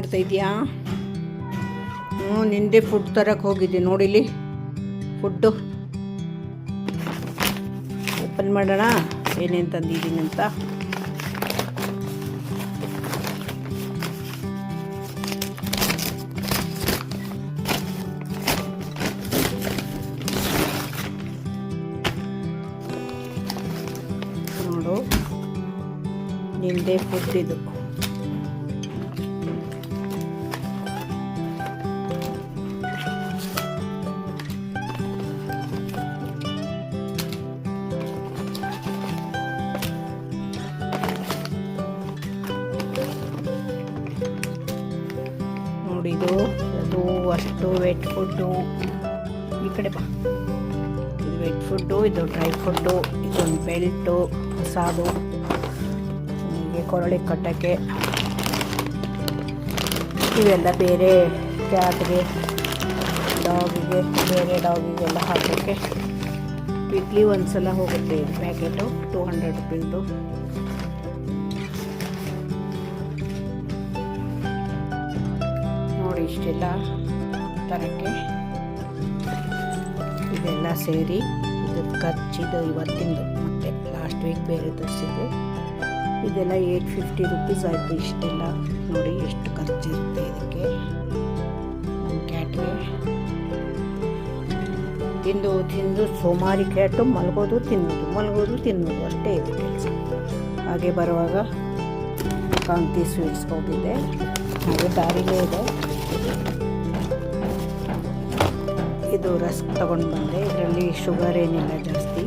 ಮಾಡ್ತಾ ಇದೀಯಾ? ನಿಂದೆ ಫುಡ್ ತರಕ್ಕೆ ಹೋಗಿದ್ದೆ ನೋಡಿಲಿ. ಫುಡ್ಡು ಓಪನ್ ಮಾಡೋಣ ಏನೇನು ತಂದಿದ್ದೀನಿ ಅಂತ. ನೋಡು, ನಿಂದೆ ಫುಡ್ ಇದು. ನೋಡಿದು ಅದು ಅಷ್ಟು ವೆಟ್ ಫುಡ್ಡು. ಈ ಕಡೆ ಬಾ. ಇದು ವೆಟ್ ಫುಡ್ಡು, ಇದು ಡ್ರೈ ಫುಡ್ಡು, ಇದೊಂದು ಬೆಲ್ಟು ಹೊಸದು ಹೀಗೆ ಕೊರಳಿ ಕಟ್ಟೋಕ್ಕೆ. ಇವೆಲ್ಲ ಬೇರೆ ಕ್ಯಾಟ್ಗೆ, ಡಾಗಿಗೆ, ಬೇರೆ ಡಾಗಿಗೆಲ್ಲ ಹಾಕೋಕ್ಕೆ. ವೀಕ್ಲಿ ಒಂದ್ಸಲ ಹೋಗುತ್ತೆ ಇದು ಪ್ಯಾಕೆಟು, 200 ರೂಪೀಸ್ದು. ನೋಡಿ ಇಷ್ಟೆಲ್ಲ ತರಕ್ಕೆ ಇದೆಲ್ಲ ಸೇರಿ ಇದು ಖರ್ಚಿದು ಇವತ್ತಿಂದು, ಮತ್ತು ಲಾಸ್ಟ್ ವೀಕ್ ಬೇರೆ ತರಿಸಿದ್ದು. ಇದೆಲ್ಲ 850 ರೂಪೀಸ್ ಆಯಿತು. ಇಷ್ಟೆಲ್ಲ ನೋಡಿ ಎಷ್ಟು ಖರ್ಚಿರುತ್ತೆ ಇದಕ್ಕೆ. ನಮ್ಮ ಕ್ಯಾಟ್ಗೆ ತಿಂದು ತಿಂದು ಸೋಮಾರಿ ಕ್ಯಾಟು, ಮಲಗೋದು ತಿನ್ನೋದು ಅಷ್ಟೇ ಇದೆ ಕೆಲಸ. ಹಾಗೆ ಬರುವಾಗ ಕಾಂತಿ ಸ್ವೀಟ್ಸ್ ಹೋಗಿದ್ದೆ, ಹಾಗೆ ದಾರಿಲೇ ಇದೆ. ಇದು ರಸ್ಕ್ ತೊಗೊಂಡು ಬಂದೆ. ಇದರಲ್ಲಿ ಶುಗರ್ ಏನಿಲ್ಲ ಜಾಸ್ತಿ,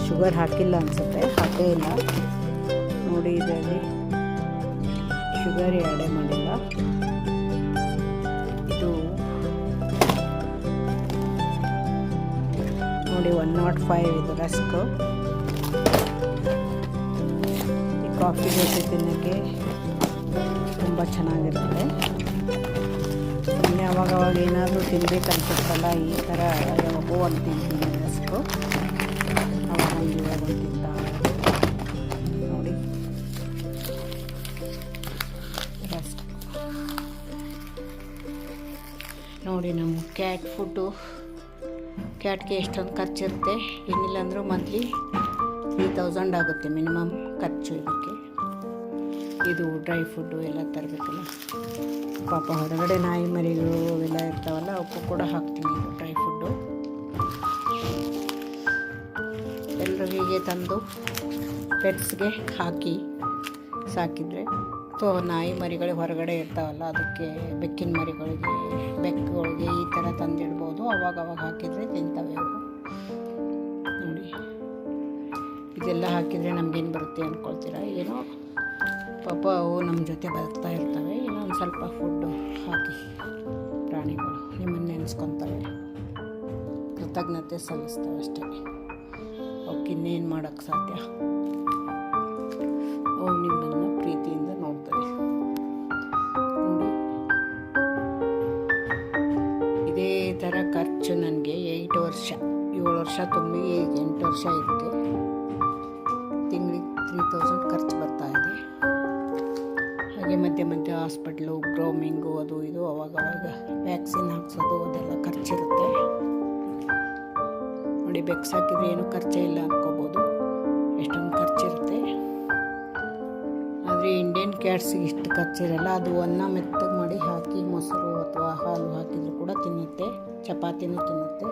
ಶುಗರ್ ಹಾಕಿಲ್ಲ ಅನಿಸುತ್ತೆ, ಹಾಕೇ ಇಲ್ಲ ನೋಡಿ. ಇದರಲ್ಲಿ ಶುಗರ್ ಆ್ಯಡೇ ಮಾಡಿಲ್ಲ. ಇದು ನೋಡಿ 105 ಇದು ರಸ್ಕ್. ಈ ಕಾಫಿ ಜೊತೆ ತಿನ್ನೋಕ್ಕೆ ತುಂಬ ಚೆನ್ನಾಗಿರುತ್ತೆ. ಸುಮ್ಮನೆ ಅವಾಗವಾಗ ಏನಾದರೂ ತಿನ್ಬೇಕನ್ಸುತ್ತಲ್ಲ, ಈ ಥರ ಯಾವಾಗೋ ಒಂದು ತಿಂತೀನಿ ರಸ್ಕು. ಅವಾಗ ಇವಾಗ ತಿಂತ ನೋಡಿ ರಸ್ಕ್. ನೋಡಿ ನಮ್ಮ ಕ್ಯಾಟ್ ಫುಡ್ಡು. ಕ್ಯಾಟ್ಗೆ ಎಷ್ಟೊಂದು ಖರ್ಚಿರುತ್ತೆ. ಏನಿಲ್ಲ ಅಂದರೂ ಮಂತ್ಲಿ 3000 ಆಗುತ್ತೆ ಮಿನಿಮಮ್ ಖರ್ಚು ಇದಕ್ಕೆ. ಇದು ಡ್ರೈ ಫುಡ್ಡು ಎಲ್ಲ ತರಬೇಕಲ್ಲ. ಪಾಪ ಹೊರಗಡೆ ನಾಯಿ ಮರಿಗಳು ಅವೆಲ್ಲ ಇರ್ತಾವಲ್ಲ, ಅವಕ್ಕೂ ಕೂಡ ಹಾಕ್ತೀನಿ ಇದು ಡ್ರೈ ಫುಡ್ಡು. ಎಲ್ಲರೂ ಹೀಗೆ ತಂದು ಪೆಟ್ಸ್ಗೆ ಹಾಕಿ ಸಾಕಿದರೆ, ನಾಯಿ ಮರಿಗಳು ಹೊರಗಡೆ ಇರ್ತಾವಲ್ಲ, ಅದಕ್ಕೆ ಬೆಕ್ಕಿನ ಮರಿಗಳಿಗೆ, ಬೆಕ್ಕುಗಳಿಗೆ ಈ ಥರ ತಂದಿಡ್ಬೋದು. ಅವಾಗ ಹಾಕಿದರೆ ತಿಂತವೆ ಅವು. ನೋಡಿ ಇದೆಲ್ಲ ಹಾಕಿದರೆ ನಮಗೇನು ಬರುತ್ತೆ ಅಂದ್ಕೊಳ್ತೀರಾ? ಏನೋ ಪಾಪ ಅವು ನಮ್ಮ ಜೊತೆ ಬದುಕ್ತಾ ಇರ್ತವೆ. ಇನ್ನೊಂದು ಸ್ವಲ್ಪ ಫುಡ್ಡು ಹಾಕಿ ಪ್ರಾಣಿಗಳು ನಿಮ್ಮನ್ನು ನೆನೆಸ್ಕೊತವೆ, ಕೃತಜ್ಞತೆ ಸಲ್ಲಿಸ್ತವೆ ಅಷ್ಟೇ. ಅವಕ್ಕೆ ಇನ್ನೇನು ಮಾಡೋಕ್ಕೆ ಸಾಧ್ಯ? ಅವು ನಿಮ್ಮನ್ನು ಪ್ರೀತಿಯಿಂದ ನೋಡ್ತವೆ. ನೋಡಿ ಇದೇ ಥರ ಖರ್ಚು ನನಗೆ 7 ವರ್ಷ ತುಂಬಿ 8 ವರ್ಷ ಇದಕ್ಕೆ ತಿಂಗಳಿಗೆ 3000 ಖರ್ಚು ಬರ್ತಾ ಇದೆ. ಹಾಗೆ ಮಧ್ಯೆ ಹಾಸ್ಪಿಟ್ಲು, ಗ್ರೋಮಿಂಗು, ಅದು ಇದು, ಅವಾಗವಾಗ ವ್ಯಾಕ್ಸಿನ್ ಹಾಕ್ಸೋದು, ಅದೆಲ್ಲ ಖರ್ಚಿರುತ್ತೆ. ನೋಡಿ ಬೆಕ್ಕು ಸಾಕಿದ್ರೆ ಏನೂ ಖರ್ಚೇ ಇಲ್ಲ ಅಂದ್ಕೋಬೋದು, ಎಷ್ಟೊಂದು ಖರ್ಚಿರುತ್ತೆ. ಆದರೆ ಇಂಡಿಯನ್ ಕ್ಯಾಟ್ಸಿಗೆ ಇಷ್ಟು ಖರ್ಚಿರಲ್ಲ. ಅದು ಅನ್ನ ಮೆತ್ತಗೆ ಮಾಡಿ ಹಾಕಿ ಮೊಸರು ಅಥವಾ ಹಾಲು ಹಾಕಿದರೂ ಕೂಡ ತಿನ್ನುತ್ತೆ, ಚಪಾತಿನೂ ತಿನ್ನುತ್ತೆ.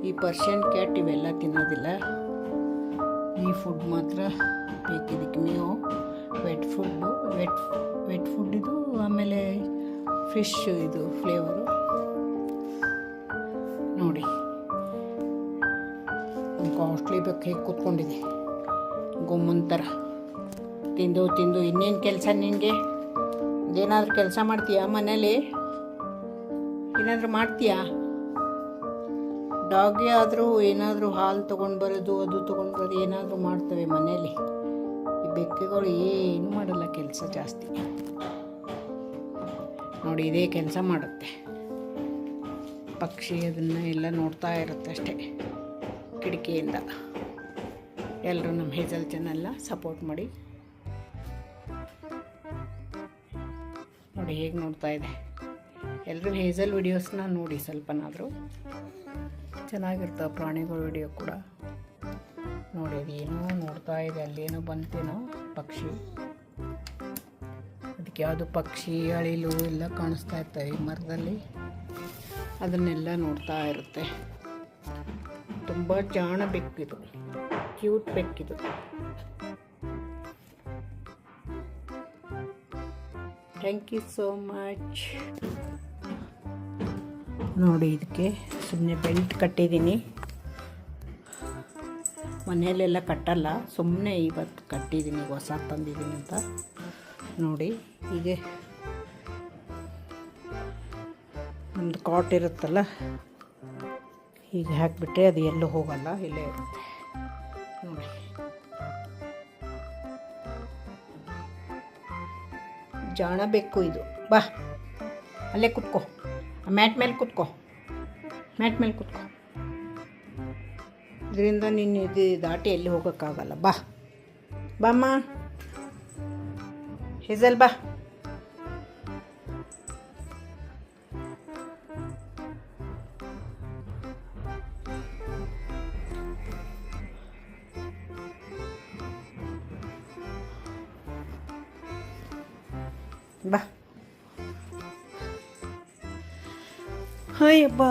ಈ ಪರ್ಷಿಯನ್ ಕ್ಯಾಟ್ ಇವೆಲ್ಲ ತಿನ್ನೋದಿಲ್ಲ. ಈ ಫುಡ್ ಮಾತ್ರ ಬೇಕಿದ್ದಕ್ಕೆ. ನೀವು ವೆಟ್ ಫುಡ್ ಇದು, ಆಮೇಲೆ ಫಿಶ್ ಇದು ಫ್ಲೇವರು. ನೋಡಿ ಕಾಸ್ಟ್ಲಿ ಬೇಕು ಹೇಗೆ ಕೂತ್ಕೊಂಡಿದೆ ಗೊಮ್ಮನ್ ಥರ. ತಿಂದು ಇನ್ನೇನು ಕೆಲಸ ನಿನಗೆ? ಏನಾದರೂ ಕೆಲಸ ಮಾಡ್ತೀಯಾ ಮನೇಲಿ? ಏನಾದರೂ ಮಾಡ್ತೀಯಾ? ಡಾಗ್ಗೆ ಆದರೂ ಏನಾದರೂ ಹಾಲು ತೊಗೊಂಡು ಬರೋದು, ಅದು ತೊಗೊಂಡು ಬರೋದು ಏನಾದರೂ ಮಾಡ್ತವೆ ಮನೇಲಿ. ಈ ಬೆಕ್ಕುಗಳು ಏನು ಮಾಡಲ್ಲ ಕೆಲಸ ಜಾಸ್ತಿ. ನೋಡಿ ಇದೇ ಕೆಲಸ ಮಾಡುತ್ತೆ. ಪಕ್ಷಿ ಅದನ್ನು ಎಲ್ಲ ನೋಡ್ತಾ ಇರುತ್ತೆ ಅಷ್ಟೇ ಕಿಟಕಿಯಿಂದ. ಎಲ್ಲರೂ ನಮ್ಮ ಹೇಜಲ್ ಚಾನೆಲ್ನ ಸಪೋರ್ಟ್ ಮಾಡಿ. ನೋಡಿ ನೋಡಿ ಹೇಗೆ ನೋಡ್ತಾ ಇದೆ. ಎಲ್ಲರೂ ಹೇಸಲ್ ವಿಡಿಯೋಸ್ನ ನೋಡಿ ಸ್ವಲ್ಪನಾದರೂ, ಚೆನ್ನಾಗಿರ್ತಾವೆ ಪ್ರಾಣಿಗಳ ವಿಡಿಯೋ ಕೂಡ. ನೋಡಿ ಅದು ಏನೋ ನೋಡ್ತಾ ಇದೆ, ಅಲ್ಲೇನೋ ಬಂತೇನೋ ಪಕ್ಷಿ. ಅದಕ್ಕೆ ಯಾವುದು ಪಕ್ಷಿ ಅಳಿಲು ಎಲ್ಲ ಕಾಣಿಸ್ತಾ ಇರ್ತವೆ ಈ ಮರದಲ್ಲಿ, ಅದನ್ನೆಲ್ಲ ನೋಡ್ತಾ ಇರುತ್ತೆ. ತುಂಬ ಜಾಣ ಬೆಕ್ಕಿದು, ಕ್ಯೂಟ್ ಬೆಕ್ಕಿದು. Thank you so much. ನೋಡಿ ಇದಕ್ಕೆ ಸುಮ್ಮನೆ ಬೆಲ್ಟ್ ಕಟ್ಟಿದ್ದೀನಿ. ಮನೆಯಲ್ಲೆಲ್ಲ ಕಟ್ಟಲ್ಲ, ಸುಮ್ಮನೆ ಇವತ್ತು ಕಟ್ಟಿದ್ದೀನಿ, ಹೊಸ ತಂದಿದ್ದೀನಿ ಅಂತ. ನೋಡಿ ಹೀಗೆ ಒಂದು ಕಾಟ್ ಇರುತ್ತಲ್ಲ, ಹೀಗೆ ಹಾಕಿಬಿಟ್ರೆ ಅದು ಎಲ್ಲೂ ಹೋಗಲ್ಲ, ಇಲ್ಲೇ ಇರುತ್ತೆ. ನೋಡಿ ಜಾಣ ಬೇಕು ಇದು. ಬಾ ಅಲ್ಲೇ ಕುತ್ಕೋ, ಮ್ಯಾಟ್ ಮೇಲೆ ಕುತ್ಕೋ, ಮ್ಯಾಟ್ ಮೇಲೆ ಕುತ್ಕೋ. ಇದರಿಂದ ನೀನು ಇದು ದಾಟಿ ಎಲ್ಲಿ ಹೋಗೋಕ್ಕಾಗಲ್ಲ. ಬಾ ಬಾಮ್ಮ ಹೇಸಲ್, ಬಾ. ಬಾ. ಅಯ್ಯಬ್ಬ,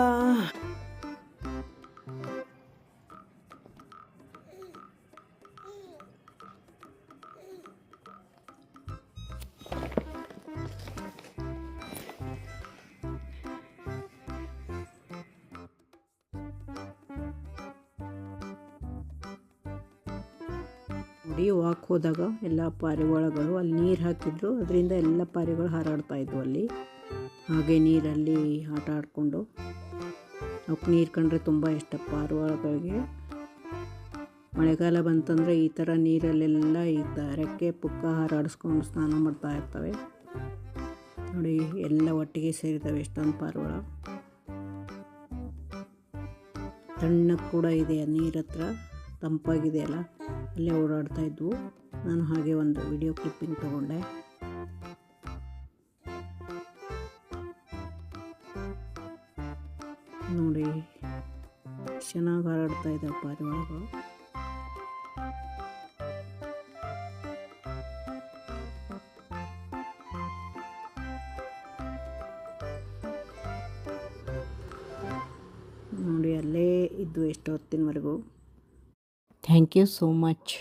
ನೋಡಿ ವಾಕ್ ಹೋದಾಗ ಎಲ್ಲ ಪಾರಿವಾಳಗಳು ಅಲ್ಲಿ ನೀರು ಹಾಕಿದ್ರು, ಅದರಿಂದ ಎಲ್ಲ ಪಾರಿಗಳು ಹಾರಾಡ್ತಾಯಿದ್ವು ಅಲ್ಲಿ. ಹಾಗೆ ನೀರಲ್ಲಿ ಆಟ ಆಡಿಕೊಂಡು, ಅವಕ್ಕೆ ನೀರು ಕಂಡ್ರೆ ತುಂಬ ಇಷ್ಟ ಪಾರಿವಾಳಗಳಿಗೆ. ಮಳೆಗಾಲ ಬಂತಂದರೆ ಈ ಥರ ನೀರಲ್ಲೆಲ್ಲ ಈ ರೆಕ್ಕೆ ಪುಕ್ಕ ಹಾರಾಡಿಸ್ಕೊಂಡು ಸ್ನಾನ ಮಾಡ್ತಾ ಇರ್ತವೆ. ನೋಡಿ ಎಲ್ಲ ಒಟ್ಟಿಗೆ ಸೇರಿದ್ದಾವೆ ಎಷ್ಟೊಂದು ಪಾರಿವಾಳ. ತಣ್ಣಗೆ ಕೂಡ ಇದೆ, ನೀರ ಹತ್ರ ತಂಪಾಗಿದೆ ಅಲ್ಲ, ಅಲ್ಲೇ ಓಡಾಡ್ತಾ ಇದ್ವು. ನಾನು ಹಾಗೆ ಒಂದು ವಿಡಿಯೋ ಕ್ಲಿಪ್ಪಿಂಗ್ ತಗೊಂಡೆ. ನೋಡಿ ಚೆನ್ನಾಗಿ ಹಾರಾಡ್ತಾ ಇದ್ದಾವೆ ಪಾರಿವಾಳಗಳು. ನೋಡಿ ಅಲ್ಲೇ ಇದ್ದು ಎಷ್ಟು ಹೊತ್ತಿನವರೆಗೂ. Thank you so much.